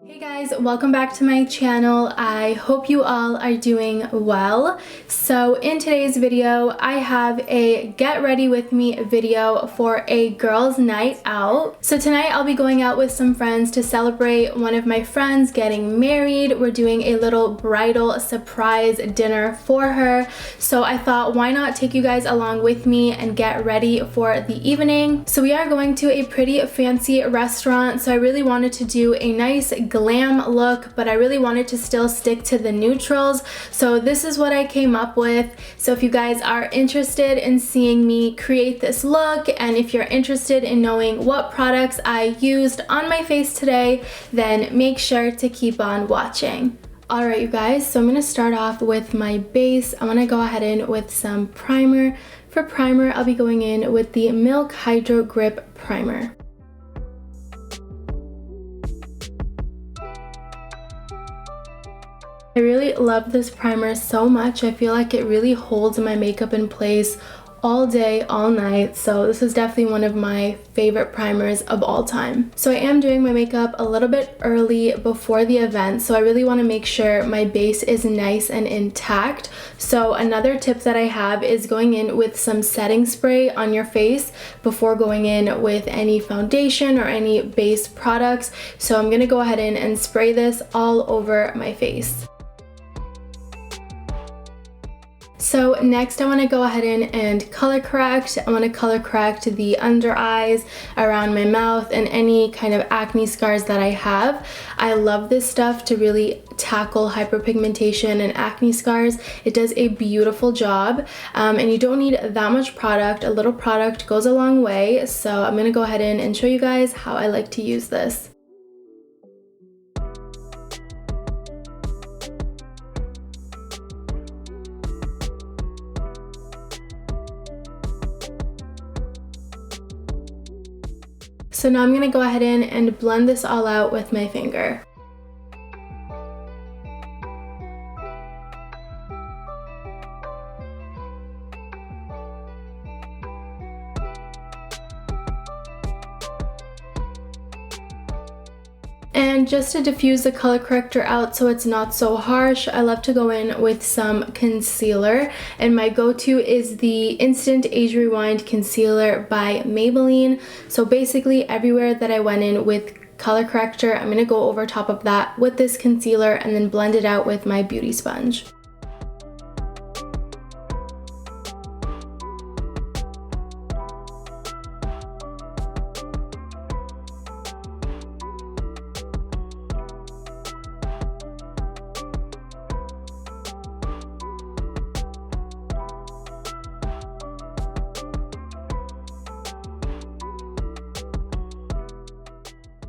Hey guys, welcome back to my channel. I hope you all are doing well. So in today's video, I have a get ready with me video for a girls' night out. So tonight I'll be going out with some friends to celebrate one of my friends getting married. We're doing a little bridal surprise dinner for her. So I thought, why not take you guys along with me and get ready for the evening. So we are going to a pretty fancy restaurant. So I really wanted to do a nice glam look, but I really wanted to still stick to the neutrals. So this is what I came up with. So if you guys are interested in seeing me create this look, and if you're interested in knowing what products I used on my face today, then make sure to keep on watching. Alright you guys, so I'm going to start off with my base. I want to go ahead in with some primer. For primer, I'll be going in with the Milk Hydro Grip Primer. I really love this primer so much. I feel like it really holds my makeup in place all day, all night. So this is definitely one of my favorite primers of all time. So I am doing my makeup a little bit early before the event. So I really want to make sure my base is nice and intact. So another tip that I have is going in with some setting spray on your face before going in with any foundation or any base products. So I'm going to go ahead in and spray this all over my face. So next I want to go ahead in and color correct. I want to color correct the under eyes, around my mouth, and any kind of acne scars that I have. I love this stuff to really tackle hyperpigmentation and acne scars. It does a beautiful job, and you don't need that much product. A little product goes a long way. So I'm going to go ahead in and show you guys how I like to use this. So now I'm going to go ahead in and blend this all out with my finger. And just to diffuse the color corrector out so it's not so harsh, I love to go in with some concealer. And my go-to is the Instant Age Rewind Concealer by Maybelline. So basically everywhere that I went in with color corrector, I'm going to go over top of that with this concealer and then blend it out with my beauty sponge.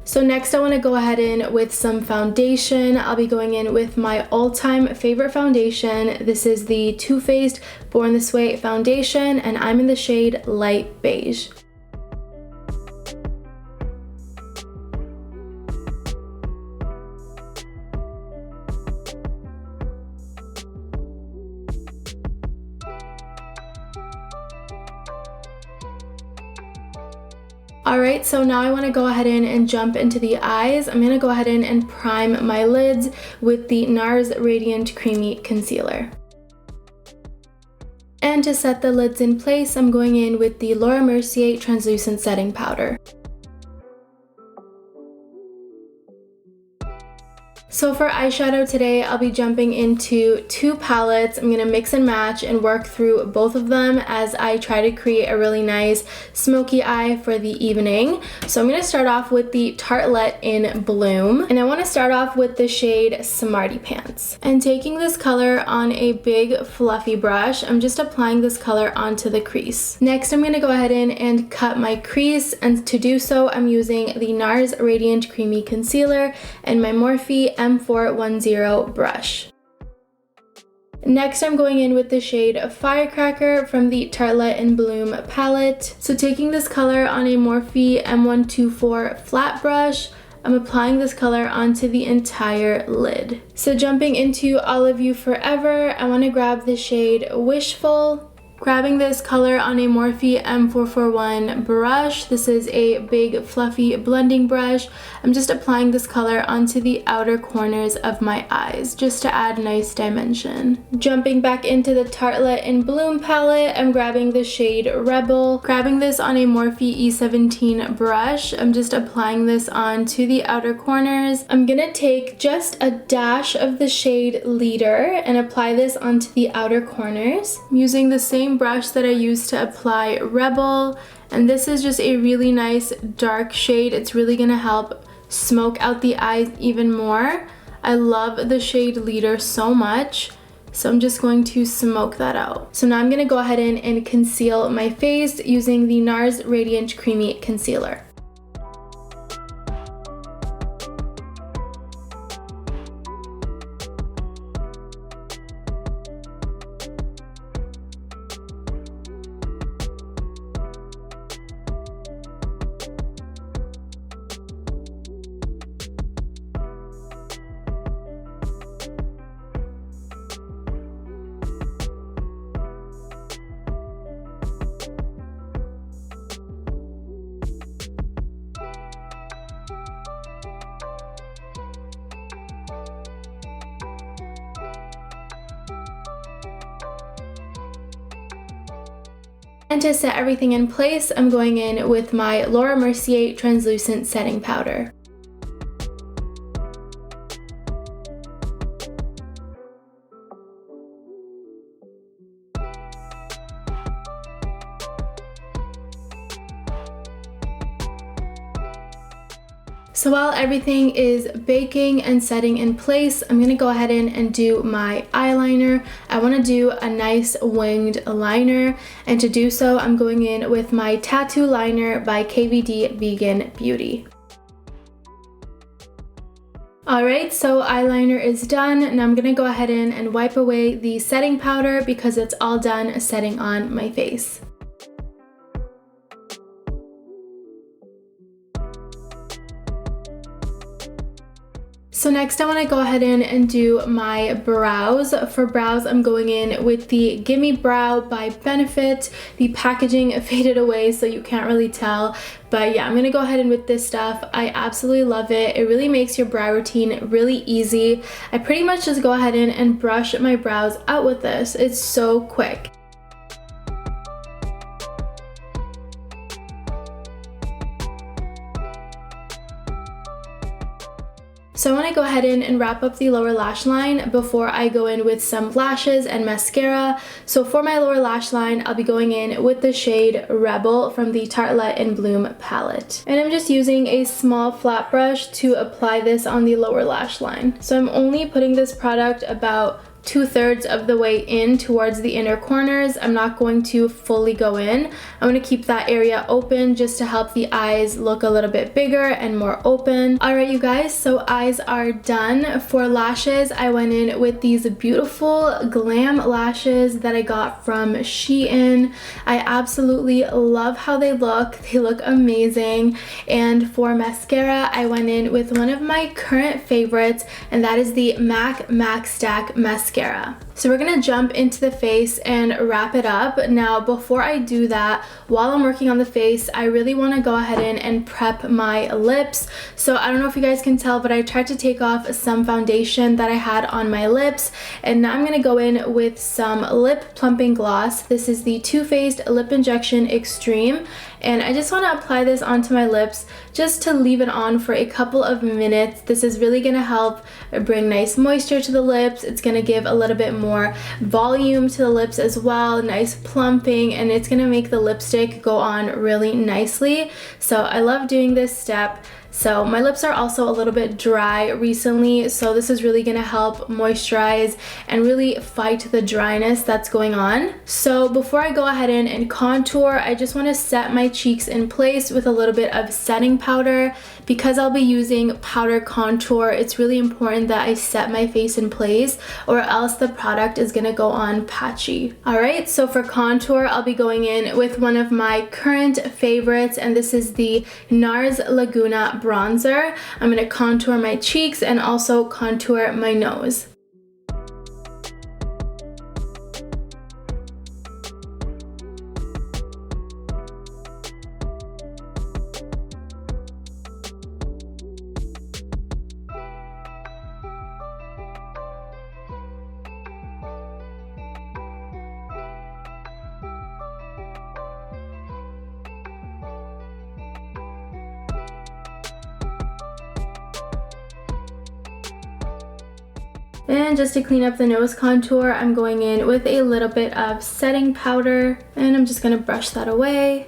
So next I want to go ahead in with some foundation. I'll be going in with my all-time favorite foundation. This is the Too Faced Born This Way foundation, and I'm in the shade Light Beige. Alright, so now I want to go ahead in and jump into the eyes. I'm going to go ahead in and prime my lids with the Nars Radiant Creamy Concealer. And to set the lids in place, I'm going in with the Mercier Translucent Setting Powder. So for eyeshadow today, I'll be jumping into two palettes. I'm going to mix and match and work through both of them as I try to create a really nice smoky eye for the evening. So I'm going to start off with the Tartelette in Bloom, and I want to start off with the shade Smarty Pants. And taking this color on a big fluffy brush, I'm just applying this color onto the crease. Next, I'm going to go ahead in and cut my crease, and to do so, I'm using the Nars Radiant Creamy Concealer and my Morphe M410 brush. Next, I'm going in with the shade Firecracker from the Tartelette in Bloom palette. So taking this color on a Morphe M124 flat brush, I'm applying this color onto the entire lid. So jumping into All of You Forever, I want to grab the shade Wishful Grabbing this color on a Morphe M441 brush. This is a big fluffy blending brush. I'm just applying this color onto the outer corners of my eyes just to add nice dimension. Jumping back into the Tartelette in Bloom palette, I'm grabbing the shade Rebel. Grabbing this on a Morphe E17 brush, I'm just applying this onto the outer corners. I'm gonna take just a dash of the shade Leader and apply this onto the outer corners. I'm using the same brush that I used to apply Rebel, and this is just a really nice dark shade. It's really gonna help smoke out the eyes even more. I love the shade Leader so much, so I'm just going to smoke that out. So now I'm gonna go ahead and conceal my face using the Nars Radiant Creamy Concealer. And to set everything in place, I'm going in with my Laura Mercier Translucent Setting Powder. So while everything is baking and setting in place, I'm gonna go ahead and do my eyeliner. I wanna do a nice winged liner, and to do so, I'm going in with my Tattoo Liner by KVD Vegan Beauty. Alright, so eyeliner is done, and I'm gonna go ahead and wipe away the setting powder because it's all done setting on my face. So next I want to go ahead and do my brows. For brows, I'm going in with the Gimme Brow by Benefit. The packaging faded away so you can't really tell, but yeah, I'm gonna go ahead and with this stuff. I absolutely love it. It really makes your brow routine really easy. I pretty much just go ahead and brush my brows out with this. It's so quick. So I want to go ahead and wrap up the lower lash line before I go in with some lashes and mascara. So for my lower lash line, I'll be going in with the shade Rebel from the Tartelette in Bloom palette. And I'm just using a small flat brush to apply this on the lower lash line. So I'm only putting this product about 2/3 of the way in towards the inner corners. I'm not going to fully go in. I'm going to keep that area open just to help the eyes look a little bit bigger and more open. Alright you guys, so eyes are done. For lashes, I went in with these beautiful glam lashes that I got from Shein. I absolutely love how they look. They look amazing. And for mascara, I went in with one of my current favorites, and that is the MAC Stack Mascara. So we're gonna jump into the face and wrap it up. Now before I do that, while I'm working on the face, I really want to go ahead and prep my lips. So I don't know if you guys can tell, but I tried to take off some foundation that I had on my lips, and now I'm gonna go in with some lip plumping gloss. This is the Too Faced Lip Injection Extreme, and I just want to apply this onto my lips just to leave it on for a couple of minutes. This is really gonna help bring nice moisture to the lips. It's gonna give a little bit more volume to the lips as well, nice plumping, and it's gonna make the lipstick go on really nicely. So I love doing this step. So my lips are also a little bit dry recently, so this is really gonna help moisturize and really fight the dryness that's going on. So before I go ahead and contour, I just wanna set my cheeks in place with a little bit of setting powder. Because I'll be using powder contour, it's really important that I set my face in place, or else the product is gonna go on patchy. Alright, so for contour, I'll be going in with one of my current favorites, and this is the Nars Laguna bronzer. I'm gonna contour my cheeks and also contour my nose. And just to clean up the nose contour, I'm going in with a little bit of setting powder, and I'm just gonna brush that away.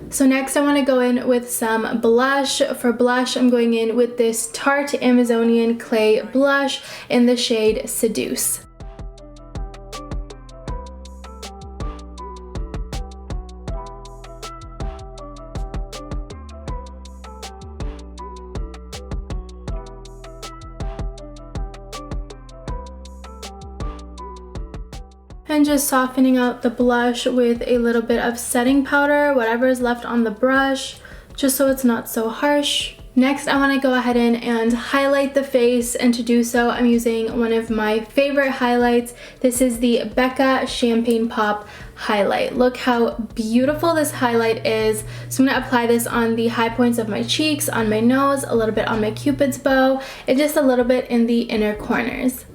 So next I want to go in with some blush. For blush, I'm going in with this Tarte Amazonian Clay blush in the shade Seduce. And just softening out the blush with a little bit of setting powder, whatever is left on the brush, just so it's not so harsh. Next, I want to go ahead and highlight the face, and to do so, I'm using one of my favorite highlights. This is the Becca Champagne Pop highlight. Look how beautiful this highlight is. So I'm going to apply this on the high points of my cheeks, on my nose, a little bit on my Cupid's bow, and just a little bit in the inner corners.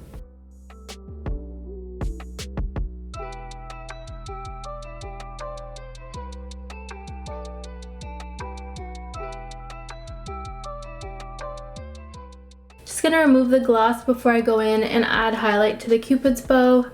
Just gonna remove the gloss before I go in and add highlight to the Cupid's bow.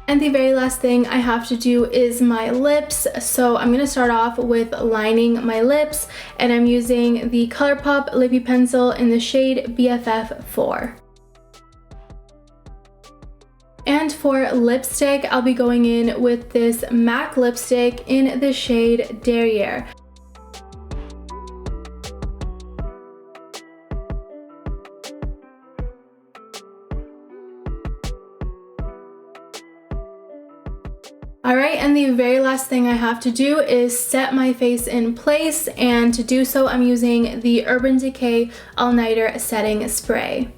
And the very last thing I have to do is my lips. So I'm gonna start off with lining my lips, and I'm using the ColourPop Lippie Pencil in the shade BFF4. And for lipstick, I'll be going in with this MAC lipstick in the shade Derriere. Alright, and the very last thing I have to do is set my face in place, and to do so I'm using the Urban Decay All Nighter Setting Spray.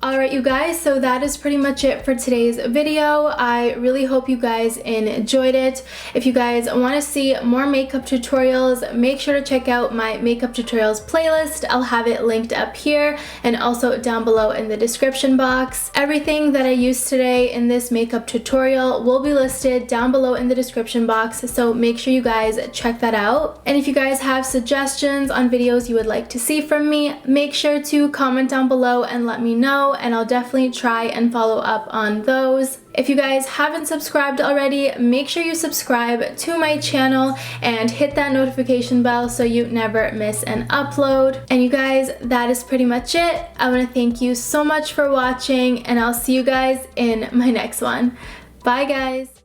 Alright you guys, so that is pretty much it for today's video. I really hope you guys enjoyed it. If you guys want to see more makeup tutorials, make sure to check out my makeup tutorials playlist. I'll have it linked up here and also down below in the description box. Everything that I used today in this makeup tutorial will be listed down below in the description box, so make sure you guys check that out. And if you guys have suggestions on videos you would like to see from me, make sure to comment down below and let me know, and I'll definitely try and follow up on those. If you guys haven't subscribed already, make sure you subscribe to my channel and hit that notification bell so you never miss an upload. And you guys, that is pretty much it. I want to thank you so much for watching, and I'll see you guys in my next one. Bye guys!